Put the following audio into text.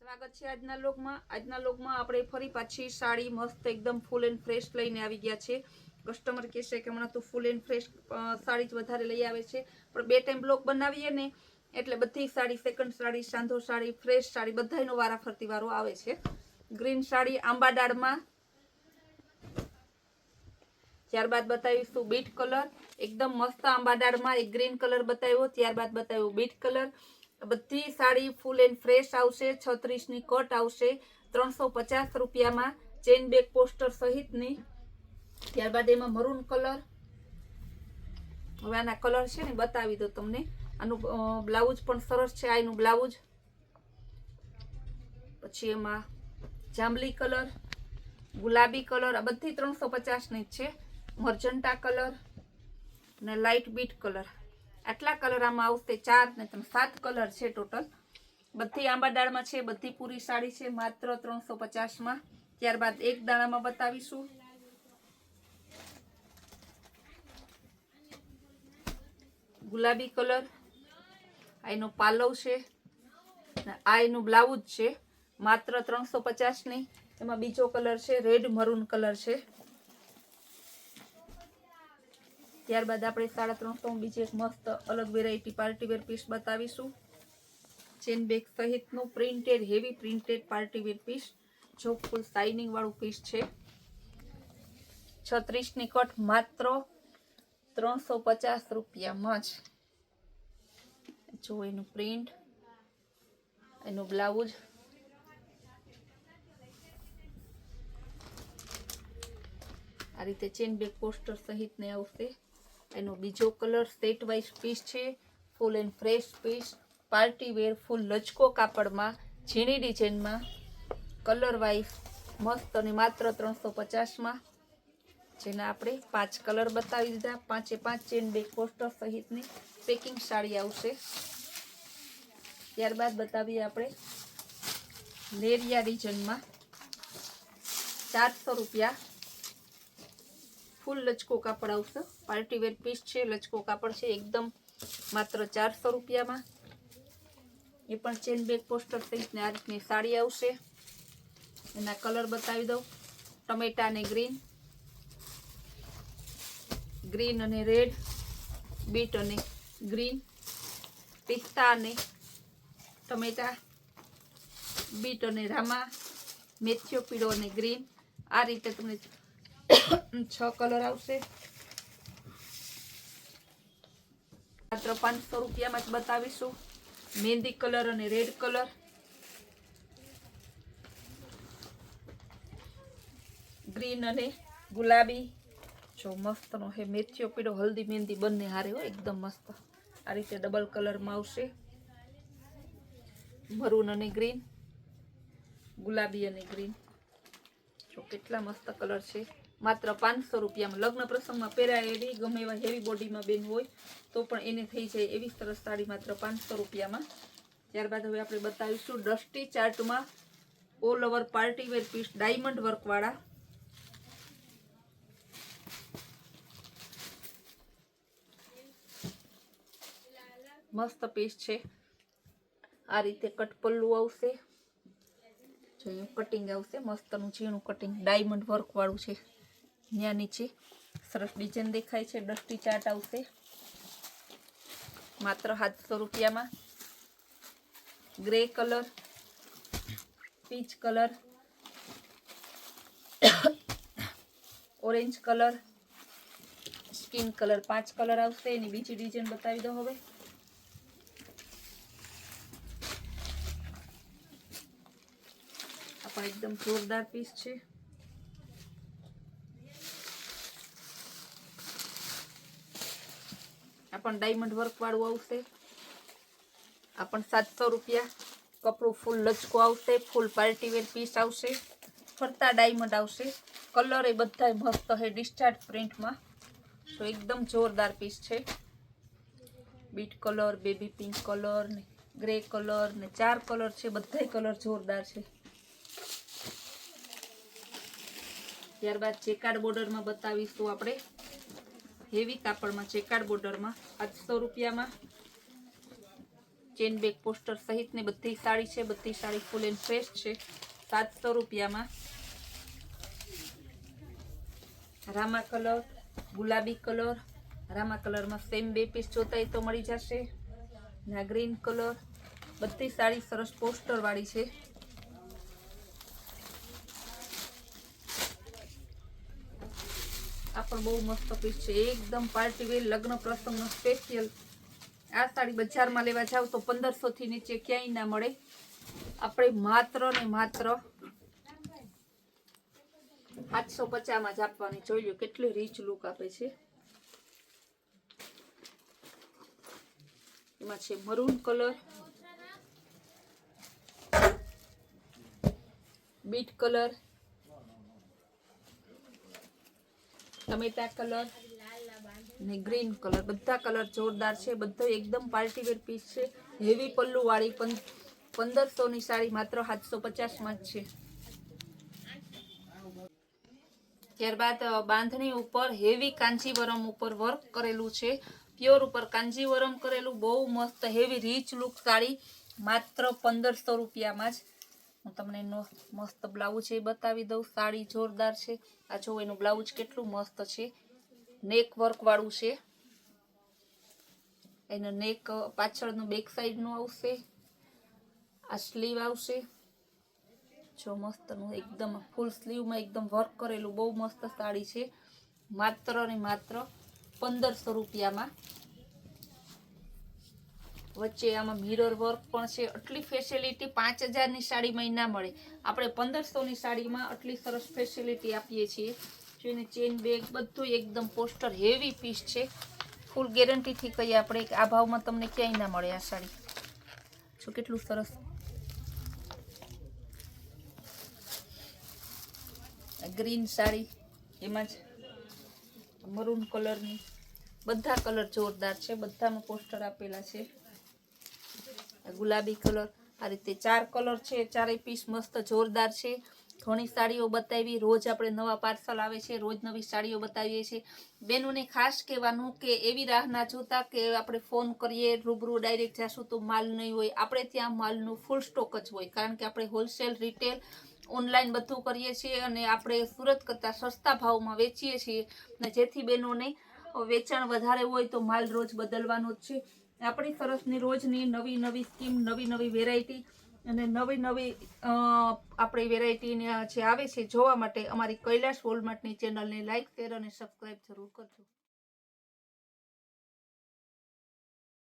સ્વાગત છે આજના લોકમાં આપણે ફરી પાછી સાડી મસ્ત એકદમ ફૂલ એન્ડ ફ્રેશ લઈને આવી ગયા છે। કસ્ટમર કહેશે કે હમણાં તો ફૂલ એન્ડ ફ્રેશ સાડી જ વધારે લઈ આવે છે, પણ બે ટાઈમ બ્લોક બનાવીએ ને એટલે બધી સાડી, સેકન્ડ સાડી, સાંધો સાડી, ફ્રેશ સાડી બધાયનો વારાફરતી વારો આવે છે। ગ્રીન સાડી આંબા ડાળમાં, ત્યારબાદ બતાવીશું બીટ કલર, એકદમ મસ્ત આંબા ડાળમાં એક ગ્રીન કલર બતાવ્યો, ત્યારબાદ બતાવ્યો બીટ કલર। બધી સાડી ફૂલ એન્ડ ફ્રેશ આવશે, 36ની કટ આવશે, 350 રૂપિયામાં ચેન બેક પોસ્ટર સહિતની। ત્યારબાદ એમાં મરૂન કલર, હવે આના કલર છે ને બતાવી દો તમને। આનું બ્લાઉઝ પણ સરસ છે, આનું બ્લાઉઝ। પછી એમાં જાંબલી કલર, ગુલાબી કલર, આ બધી 350ની જ છે। મર્જન્ટા કલર અને લાઇટ બીટ કલર, આટલા કલર આમાં આવશે। 4 ને 7 કલર છે ટોટલ, બધી આંબા ડાળમાં છે, બધી પૂરી સાડી છે માત્ર 350માં। ત્યારબાદ એક દાણામાં બતાવીશું, ગુલાબી કલર, આ એનો પાલવ છે, આ એનું બ્લાઉઝ છે માત્ર 350ની। એમાં બીજો કલર છે રેડ મરૂન કલર છે। ત્યારબાદ આપણે 350 બીજી એક મસ્ત અલગ વેરાયટી પાર્ટીવેર પીસ બતાવીશું, ચેન બેક સહિતનું printed heavy printed partywear piece, જો ફૂલ શાઇનિંગ વાળું પીસ છે। 36ની કટ માત્ર 350 રૂપિયામાં જ। જો એનું પ્રિન્ટ, એનું બ્લાઉઝ, આ રીતે ચેન બેક પોસ્ટર સહિતને આવશે। એનો બીજો કલર સેટ વાઇઝ પીસ છે, full and fresh piece, party wear, full લચકો કાપડમાં, ઝીણી ડિઝાઇનમાં, કલર વાઇઝ મસ્ત અને માત્ર 350માં। જેના આપણે 5 કલર બતાવી દીધા, 5 ચેન બેક પોસ્ટર સહિતની પેકિંગ સાડી આવશે। ત્યારબાદ બતાવીએ આપણે લેરિયા ડિઝાઇનમાં, 400 રૂપિયા, ફૂલ લચકો કાપડ આવશે, પાર્ટીવેર પીસ છે, લચકો કાપડ છે એકદમ માત્ર 400 રૂપિયામાં। એ પણ ચેન બેક પોસ્ટર સહિતની આ રીતની સાડી આવશે। એના કલર બતાવી દઉં, ટમેટા અને ગ્રીન, ગ્રીન અને રેડ, બીટ અને ગ્રીન, પિસ્તા અને ટમેટા, બીટ અને રામા, મેથીયો પીળો અને ગ્રીન, આ રીતે તમને 6 કલર આવશે। માત્ર 500 રૂપિયામાં જ બતાવીશું, મહેંદી કલર અને રેડ કલર, ગ્રીન અને ગુલાબી, જો મસ્તનો હે મેથીયો પીળો, હલ્દી મહેંદી બંને હારે હોય એકદમ મસ્ત, આ રીતે ડબલ કલરમાં આવશે। મરૂન અને ગ્રીન, ગુલાબી અને ગ્રીન, જો કેટલા મસ્ત કલર છે, માત્ર 500 રૂપિયામાં। લગ્ન પ્રસંગમાં પહેરાય એવી, ગમે એવા હેવી બોડીમાં બેન હોય તો પણ એને થઈ જાય એવી સરસ સાડી માત્ર 500 રૂપિયામાં। ત્યારબાદ હવે આપણે બતાવીશું ડસ્ટી ચાર્ટમાં all over partywear piece, diamond વર્કવાળા, મસ્ત પીસ છે। આ રીતે કટ પલ્લું આવશે, જો કટિંગ આવશે મસ્તનું ઝીણું કટિંગ, ડાયમંડ વર્ક વાળું છે, ત્યાં નીચે સરસ ડિઝાઇન દેખાય છે। ડસ્ટી ચાર્ટ આવશે માત્ર 700 રૂપિયામાં। Grey colour, peach colour, orange colour, skin colour, 5 colour આવશે। એની બીજી ડિઝાઇન બતાવી દો હવે, આ પણ એકદમ જોરદાર પીસ છે। આ પણ ડાયમંડ વર્ક વાળું આવશે, આ પણ 700 રૂપિયા। કપડું ફૂલ લચકો આવશે, ફૂલ પાર્ટીવેર પીસ આવશે, ફરતા ડાયમંડ આવશે, કલર એ બધા મસ્ત હે ડિસ્ચાર્જ પ્રિન્ટમાં, તો એકદમ જોરદાર પીસ છે। Bit colour, baby pink colour ને ગ્રે કલર ને 4 કલર છે, બધા કલર જોરદાર છે। ત્યારબાદ ચેકાર્ડ બોર્ડરમાં બતાવીશું આપણે, હેવી કાપડમાં ચેકાર્ડ બોર્ડરમાં 800 રૂપિયામાં। ચેન બેગ પોસ્ટર સહિતની બધી સાડી છે. બધી સાડી ફૂલ એન્ડ ફ્રેશ છે. 700 રૂપિયામાં. રામા કલર, ગુલાબી કલર, રામા કલરમાં સેમ 2 પીસ જોતા તો મળી જશે. ના ગ્રીન કલર, બધી સાડી સરસ પોસ્ટર વાળી છે. આ પણ બહુ મસ્ત પીસ છે, એકદમ પાર્ટી વેર લગ્ન પ્રસંગનો સ્પેશિયલ. આ સાડી બજારમાં લેવા જાવ તો 1500 થી નીચે ક્યાંય ના મળે. આપણે માત્ર ને માત્ર 850 માં જ આપવાની. જોઈ લો કેટલી રીચ લુક આપે છે. એમાં છે મરૂન કલર, બીટ કલર, ટમેટા કલર ને ગ્રીન કલર. બધા કલર જોરદાર છે. બધો એકદમ પાર્ટી વેર પીસ છે. હેવી પલ્લુ વાળી 1500 ની સાડી માત્ર 750 માં જ છે. ત્યારબાદ બાંધણી ઉપર હેવી કાંજીવરમ ઉપર વર્ક કરેલું છે. પ્યોર ઉપર કાંજીવરમ કરેલું બહુ મસ્ત હેવી રીચ લુક સાડી માત્ર 1500 રૂપિયામાં જ. હું તમને એનો મસ્ત બ્લાઉઝ એ બતાવી દઉં. સાડી જોરદાર છે. આ જો એનું બ્લાઉઝ કેટલું મસ્ત છે. નેક વર્ક વાળું છે. એનો નેક પાછળનું બેક સાઈડનું આવશે. આ સ્લીવ આવશે. જો મસ્તનું એકદમ ફૂલ સ્લીવમાં એકદમ વર્ક કરેલું બહુ મસ્ત સાડી છે. માત્ર ને માત્ર 1500 રૂપિયામાં. વચ્ચે આમાં મિરર વર્ક પણ છે. આટલી ફેસિલિટી 5000 ની સાડીમાં ના મળે. આપણે 1500 ની સાડીમાં આટલી સરસ ફેસિલિટી આપીએ છીએ. જેને ચેન બેગ બધું એકદમ પોસ્ટર હેવી પીસ છે. ફૂલ ગેરંટીથી કહીએ આપણે કે આ ભાવમાં તમને ક્યાંય ના મળે આ સાડી. જો કેટલું સરસ. ગ્રીન સાડી, એમાં જ મરૂન કલરની. બધા કલર જોરદાર છે. બધામાં પોસ્ટર આપેલા છે. ગુલાબી કલર. આ રીતે 4 કલર છે. 4 પીસ મસ્ત જોરદાર છે. ઘણી સાડીઓ બતાવી. રોજ આપણે નવા પાર્સલ આવે છે. રોજ નવી સાડીઓ બતાવીએ છીએ. બેનોને ખાસ કહેવાનું કે એવી રાહ ના જોતા કે આપણે ફોન કરીએ રૂબરૂ ડાયરેક્ટ જાશું તો માલ નહીં હોય. આપણે ત્યાં માલનું ફૂલ સ્ટોક જ હોય. કારણ કે આપણે હોલસેલ, રિટેલ, ઓનલાઈન બધું કરીએ છીએ અને આપણે સુરત કરતાં સસ્તા ભાવમાં વેચીએ છીએ. અને જેથી બેનોને વેચાણ વધારે હોય તો માલ રોજ બદલવાનો જ છે. આપણી સરસની રોજની નવી નવી સ્કીમ, નવી નવી વેરાયટી અને નવી નવી આપણી વેરાયટીને જે આવે છે જોવા માટે અમારી કૈલાશ વોલમાર્ટની ચેનલને લાઈક, શેર અને સબસ્ક્રાઈબ જરૂર કરજો.